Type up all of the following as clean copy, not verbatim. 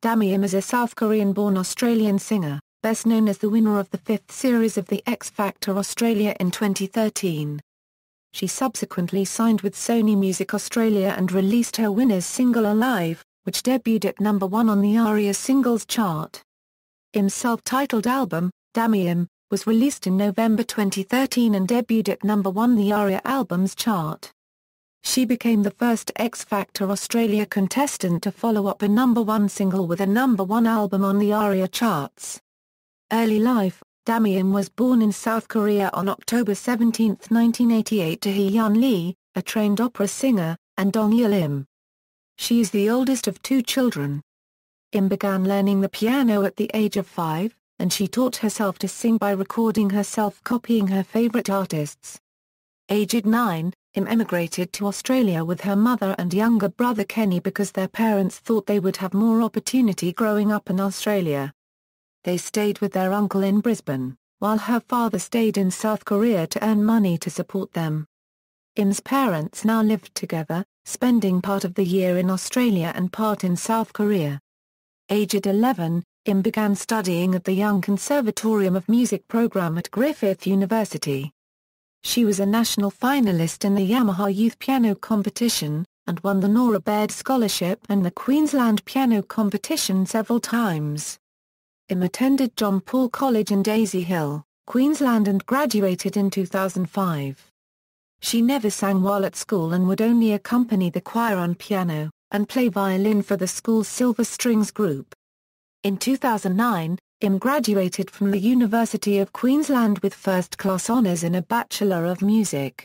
Dami Im is a South Korean-born Australian singer, best known as the winner of the 5th series of the X Factor Australia in 2013. She subsequently signed with Sony Music Australia and released her winner's single Alive, which debuted at number 1 on the ARIA Singles Chart. Im's self-titled album, Dami Im, was released in November 2013 and debuted at number 1 the ARIA Albums Chart. She became the first X Factor Australia contestant to follow up a number 1 single with a number 1 album on the ARIA Charts. Early life: Dami Im was born in South Korea on October 17, 1988 to Hee-yeon Lee, a trained opera singer, and Dong-il Im. She is the oldest of 2 children. Im began learning the piano at the age of 5, and she taught herself to sing by recording herself copying her favorite artists. Aged 9, Im emigrated to Australia with her mother and younger brother Kenny because their parents thought they would have more opportunity growing up in Australia. They stayed with their uncle in Brisbane, while her father stayed in South Korea to earn money to support them. Im's parents now lived together, spending part of the year in Australia and part in South Korea. Aged 11, Im began studying at the Young Conservatorium of Music program at Griffith University. She was a national finalist in the Yamaha Youth Piano Competition, and won the Nora Baird Scholarship and the Queensland Piano Competition several times. Im attended John Paul College in Daisy Hill, Queensland and graduated in 2005. She never sang while at school and would only accompany the choir on piano, and play violin for the school's Silver Strings group. In 2009, Im graduated from the University of Queensland with first-class honours in a Bachelor of Music.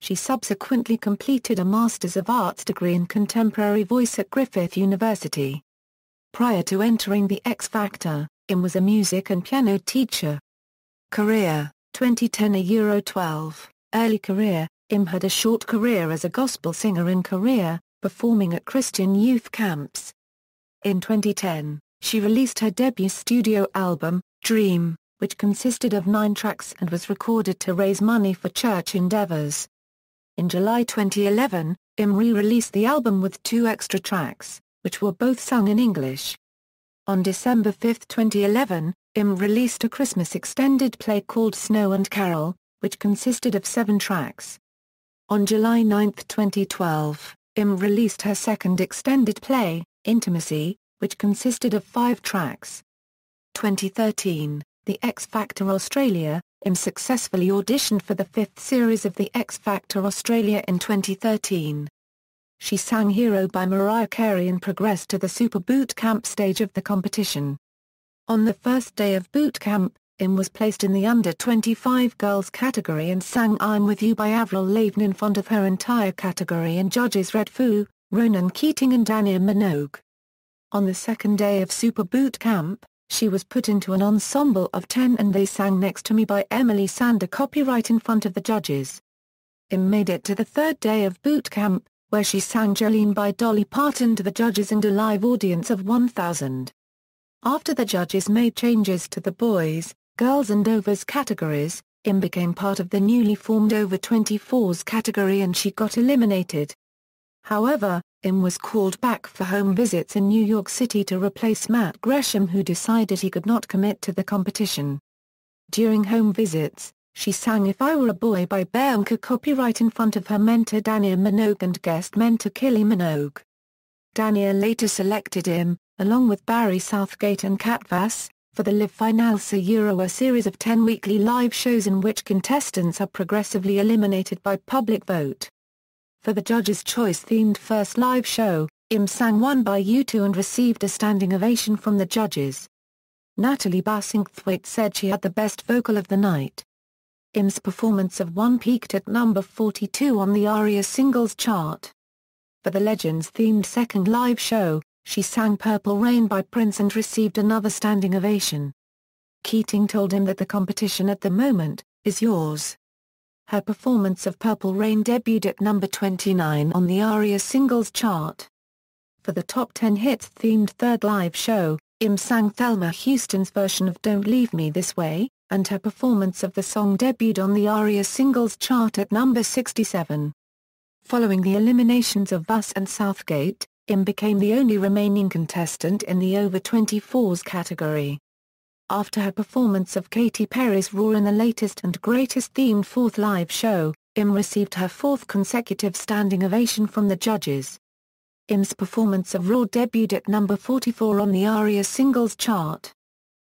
She subsequently completed a Masters of Arts degree in Contemporary Voice at Griffith University. Prior to entering the X Factor, Im was a music and piano teacher. Career: 2010 a Euro 12. Early career: Im had a short career as a gospel singer in Korea, performing at Christian youth camps. In 2010, she released her debut studio album, Dream, which consisted of 9 tracks and was recorded to raise money for church endeavors. In July 2011, Im re-released the album with 2 extra tracks, which were both sung in English. On December 5, 2011, Im released a Christmas extended play called Snow and Carol, which consisted of 7 tracks. On July 9, 2012, Im released her second extended play, Intimacy, which consisted of 5 tracks. 2013, the X Factor Australia, Im successfully auditioned for the 5th series of the X Factor Australia in 2013. She sang Hero by Mariah Carey and progressed to the Super Boot Camp stage of the competition. On the first day of boot camp, Im was placed in the under-25 girls category and sang I'm With You by Avril Lavigne in front of her entire category and judges Red Foo, Ronan Keating and Dania Minogue. On the second day of Super Boot Camp, she was put into an ensemble of 10 and they sang Next to Me by Emily Sander copyright in front of the judges. Im made it to the third day of boot camp, where she sang Jolene by Dolly Parton to the judges and a live audience of 1,000. After the judges made changes to the boys, girls and overs categories, Im became part of the newly formed over 24s category and she got eliminated. However, Im was called back for home visits in New York City to replace Matt Gresham, who decided he could not commit to the competition. During home visits, she sang If I Were a Boy by Bianca copyright in front of her mentor Dania Minogue and guest mentor Kylie Minogue. Dania later selected Im, along with Barry Southgate and Kat Vass, for the Live Finals a Euro, a series of 10 weekly live shows in which contestants are progressively eliminated by public vote. For the Judges' Choice-themed first live show, Im sang One by U2 and received a standing ovation from the judges. Natalie Bassingthwaite said she had the best vocal of the night. Im's performance of One peaked at number 42 on the ARIA Singles Chart. For the Legends-themed second live show, she sang Purple Rain by Prince and received another standing ovation. Keating told him that the competition at the moment is yours. Her performance of Purple Rain debuted at number 29 on the ARIA Singles Chart. For the Top 10 Hits-themed third live show, Im sang Thelma Houston's version of Don't Leave Me This Way, and her performance of the song debuted on the ARIA Singles Chart at number 67. Following the eliminations of Vass and Southgate, Im became the only remaining contestant in the over 24s category. After her performance of Katy Perry's Raw in the latest and greatest themed fourth live show, Im received her fourth consecutive standing ovation from the judges. Im's performance of Raw debuted at number 44 on the ARIA Singles Chart.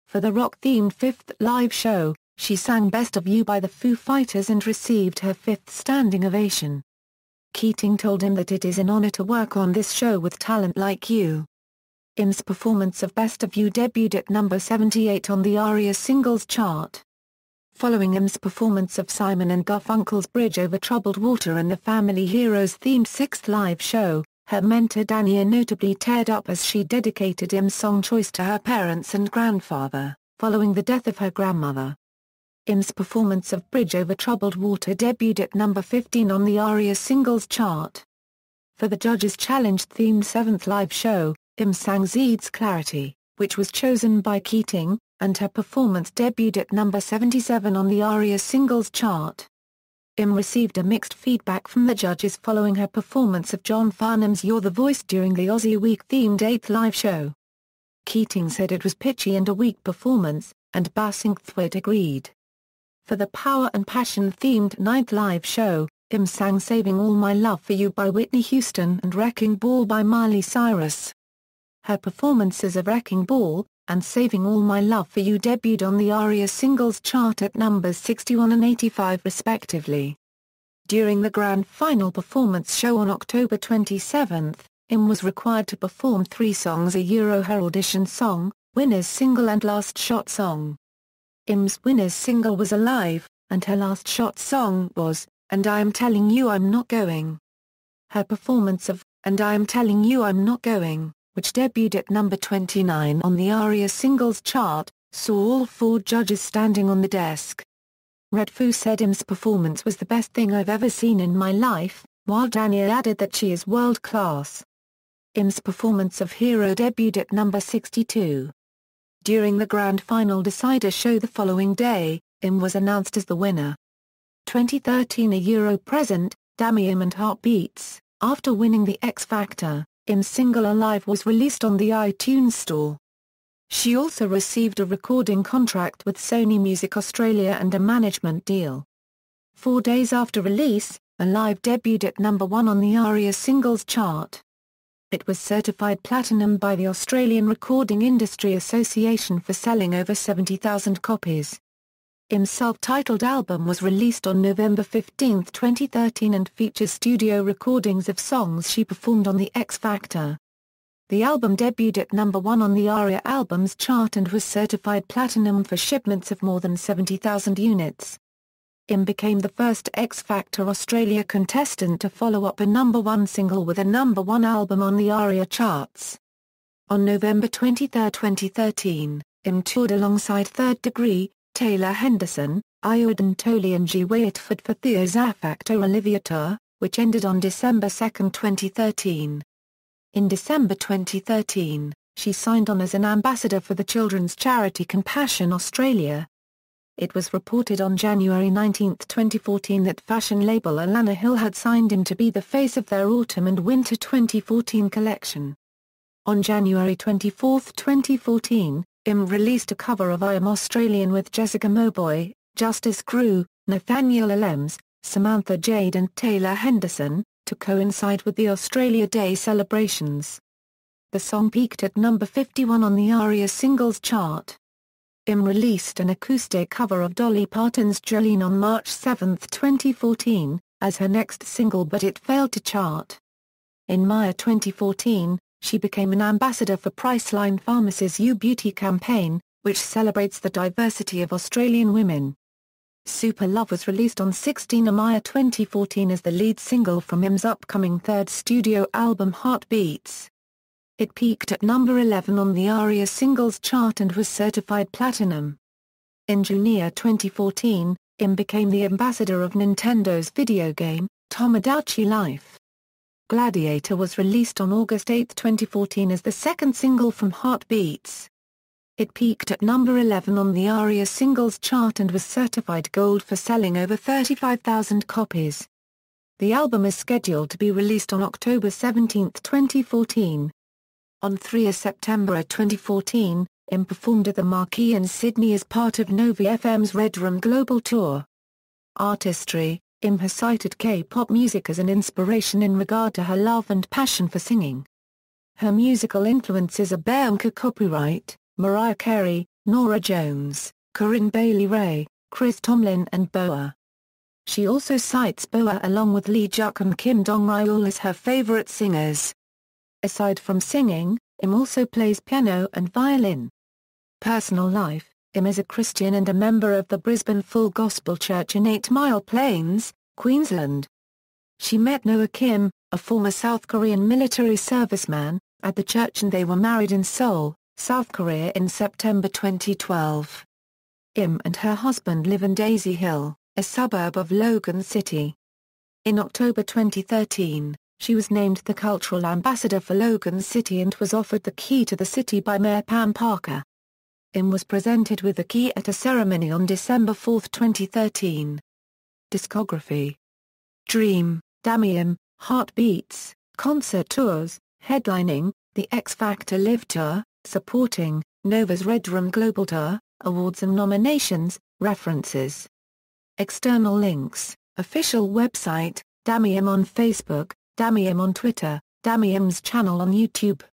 For the rock-themed fifth live show, she sang Best of You by the Foo Fighters and received her fifth standing ovation. Keating told him that it is an honor to work on this show with talent like you. Im's performance of Best of You debuted at number 78 on the ARIA Singles Chart. Following Im's performance of Simon and Garfunkel's Bridge Over Troubled Water in the Family Heroes themed sixth live show, her mentor Dami Im notably teared up as she dedicated Im's song choice to her parents and grandfather, following the death of her grandmother. Im's performance of Bridge Over Troubled Water debuted at number 15 on the ARIA Singles Chart. For the Judges' Challenge-themed seventh live show, Im sang Zeed's Clarity, which was chosen by Keating, and her performance debuted at number 77 on the ARIA Singles Chart. Im received a mixed feedback from the judges following her performance of John Farnham's You're the Voice during the Aussie Week-themed 8th live show. Keating said it was pitchy and a weak performance, and Basingthwaite agreed. For the Power and Passion-themed 9th live show, Im sang Saving All My Love for You by Whitney Houston and Wrecking Ball by Miley Cyrus. Her performances of Wrecking Ball and Saving All My Love for You debuted on the ARIA Singles Chart at numbers 61 and 85 respectively. During the grand final performance show on October 27, Im was required to perform three songs: her audition song, winner's single and last shot song. Im's winner's single was Alive, and her last shot song was, And I Am Telling You I'm Not Going. Her performance of, And I Am Telling You I'm Not Going, which debuted at number 29 on the ARIA Singles Chart, saw all four judges standing on the desk. Red Foo said Im's performance was the best thing I've ever seen in my life, while Daniel added that she is world-class. Im's performance of Hero debuted at number 62. During the grand final decider show the following day, Im was announced as the winner. 2013 A present, Dami Im and Heartbeats. After winning the X Factor, Im's single Alive was released on the iTunes Store. She also received a recording contract with Sony Music Australia and a management deal. 4 days after release, Alive debuted at number 1 on the ARIA Singles Chart. It was certified platinum by the Australian Recording Industry Association for selling over 70,000 copies. Im's self-titled album was released on November 15, 2013 and features studio recordings of songs she performed on the X Factor. The album debuted at number 1 on the ARIA Albums Chart and was certified platinum for shipments of more than 70,000 units. Im became the first X Factor Australia contestant to follow up a number 1 single with a number 1 album on the ARIA Charts. On November 23, 2013, Im toured alongside Third Degree, Taylor Henderson, Iodine Toley and G. Whitford for Theo's A Factor Olivia Tour, which ended on December 2, 2013. In December 2013, she signed on as an ambassador for the children's charity Compassion Australia. It was reported on January 19, 2014 that fashion label Alana Hill had signed him to be the face of their autumn and winter 2014 collection. On January 24, 2014, Im released a cover of I Am Australian with Jessica Mowboy, Justice Crew, Nathaniel Alems, Samantha Jade and Taylor Henderson, to coincide with the Australia Day celebrations. The song peaked at number 51 on the ARIA Singles Chart. Im released an acoustic cover of Dolly Parton's Jolene on March 7, 2014, as her next single, but it failed to chart. In May 2014, she became an ambassador for Priceline Pharmacy's You Beauty campaign, which celebrates the diversity of Australian women. Super Love was released on 16 May 2014 as the lead single from Im's upcoming third studio album Heartbeats. It peaked at number 11 on the ARIA Singles Chart and was certified platinum. In June 2014, Im became the ambassador of Nintendo's video game, Tomodachi Life. Gladiator was released on August 8, 2014 as the second single from Heartbeats. It peaked at number 11 on the ARIA Singles Chart and was certified gold for selling over 35,000 copies. The album is scheduled to be released on October 17, 2014. On 3 September 2014, Im performed at the Marquee in Sydney as part of Novi FM's Red Room Global Tour. Artistry: Im has cited K-pop music as an inspiration in regard to her love and passion for singing. Her musical influences are Bianca Copyright, Mariah Carey, Norah Jones, Corinne Bailey Rae, Chris Tomlin and Boa. She also cites Boa along with Lee Juk and Kim Dong-ryul as her favorite singers. Aside from singing, Im also plays piano and violin. Personal life: Im is a Christian and a member of the Brisbane Full Gospel Church in 8 Mile Plains, Queensland. She met Noah Kim, a former South Korean military serviceman, at the church and they were married in Seoul, South Korea in September 2012. Im and her husband live in Daisy Hill, a suburb of Logan City. In October 2013, she was named the Cultural Ambassador for Logan City and was offered the key to the city by Mayor Pam Parker. Im was presented with the key at a ceremony on December 4, 2013. Discography: Dream, Dami Im, Heartbeats, concert tours, headlining, the X Factor Live Tour, supporting, Nova's Red Room Global Tour, awards and nominations, references. External links: official website, Dami Im on Facebook, Dami Im on Twitter, Dami Im's channel on YouTube.